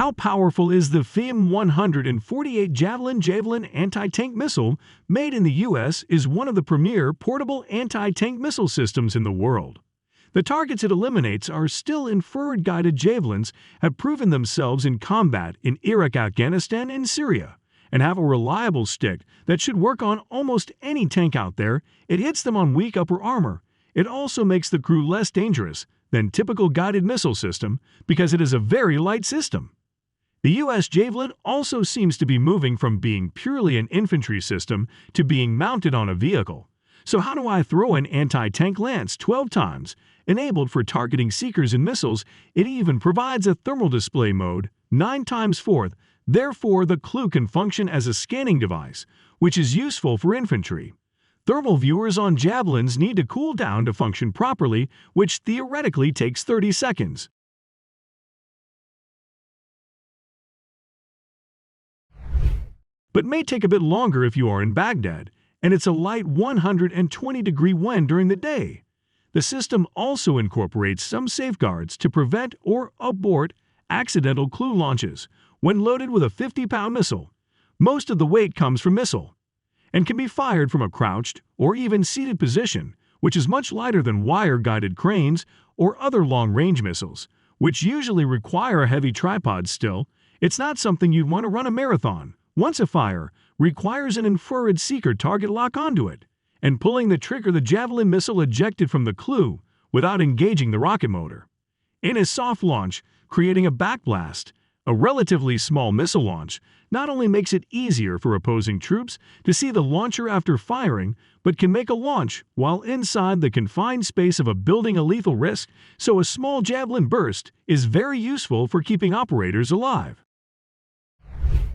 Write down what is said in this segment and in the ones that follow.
How powerful is the FIM-148 Javelin anti-tank missile made in the U.S. is one of the premier portable anti-tank missile systems in the world. The targets it eliminates are still infrared-guided Javelins have proven themselves in combat in Iraq, Afghanistan, and Syria, and have a reliable stick that should work on almost any tank out there. It hits them on weak upper armor. It also makes the crew less dangerous than typical guided missile system because it is a very light system. The U.S. Javelin also seems to be moving from being purely an infantry system to being mounted on a vehicle. So how do I throw an anti-tank lance 12 times? Enabled for targeting seekers and missiles, it even provides a thermal display mode 9 times 4. Therefore, the clue can function as a scanning device, which is useful for infantry. Thermal viewers on Javelins need to cool down to function properly, which theoretically takes 30 seconds. But may take a bit longer if you are in Baghdad, and it's a light 120-degree wind during the day. The system also incorporates some safeguards to prevent or abort accidental clue launches when loaded with a 50-pound missile. Most of the weight comes from missile and can be fired from a crouched or even seated position, which is much lighter than wire-guided cranes or other long-range missiles, which usually require a heavy tripod. Still, it's not something you'd want to run a marathon. Once a fire requires an infrared seeker target lock onto it, and pulling the trigger, the Javelin missile ejected from the clue without engaging the rocket motor. In a soft launch, creating a backblast, a relatively small missile launch not only makes it easier for opposing troops to see the launcher after firing, but can make a launch while inside the confined space of a building a lethal risk, so a small Javelin burst is very useful for keeping operators alive.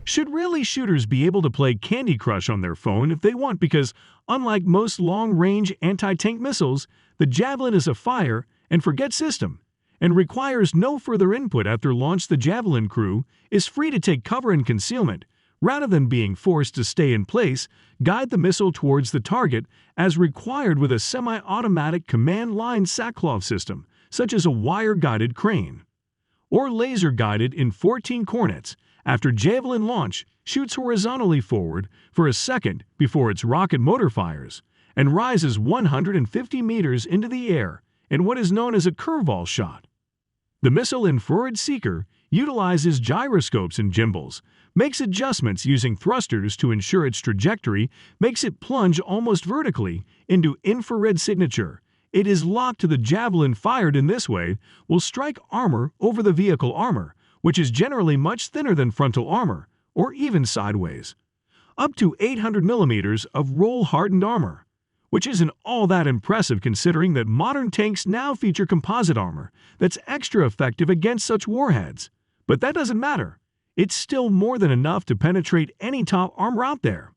Should really shooters be able to play Candy Crush on their phone if they want, because unlike most long-range anti-tank missiles, the Javelin is a fire and forget system and requires no further input after launch. The Javelin crew is free to take cover and concealment rather than being forced to stay in place, guide the missile towards the target as required with a semi-automatic command line sackcloth system such as a wire-guided crane or laser-guided in 14 cornets. After Javelin launch, shoots horizontally forward for a second before its rocket motor fires, and rises 150 meters into the air in what is known as a curveball shot. The missile infrared seeker utilizes gyroscopes and gimbals, makes adjustments using thrusters to ensure its trajectory, makes it plunge almost vertically into infrared signature. It is locked to the Javelin. Fired in this way will strike armor over the vehicle armor, which is generally much thinner than frontal armor, or even sideways. Up to 800 millimeters of roll-hardened armor, which isn't all that impressive considering that modern tanks now feature composite armor that's extra effective against such warheads. But that doesn't matter. It's still more than enough to penetrate any top armor out there.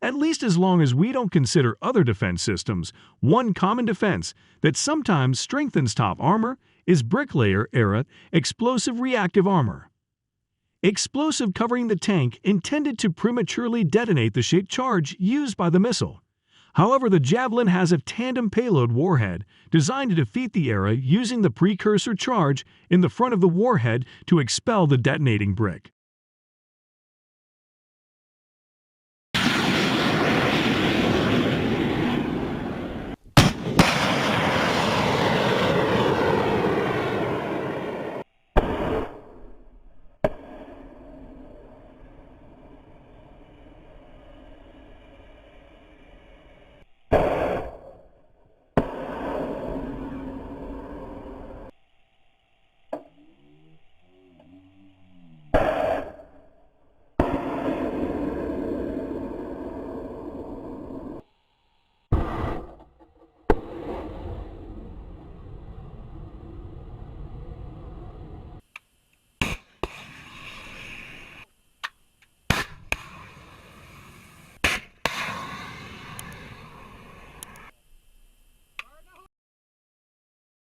At least as long as we don't consider other defense systems. One common defense that sometimes strengthens top armor is bricklayer-era explosive reactive armor. Explosive covering the tank intended to prematurely detonate the shaped charge used by the missile. However, the Javelin has a tandem payload warhead designed to defeat the era using the precursor charge in the front of the warhead to expel the detonating brick.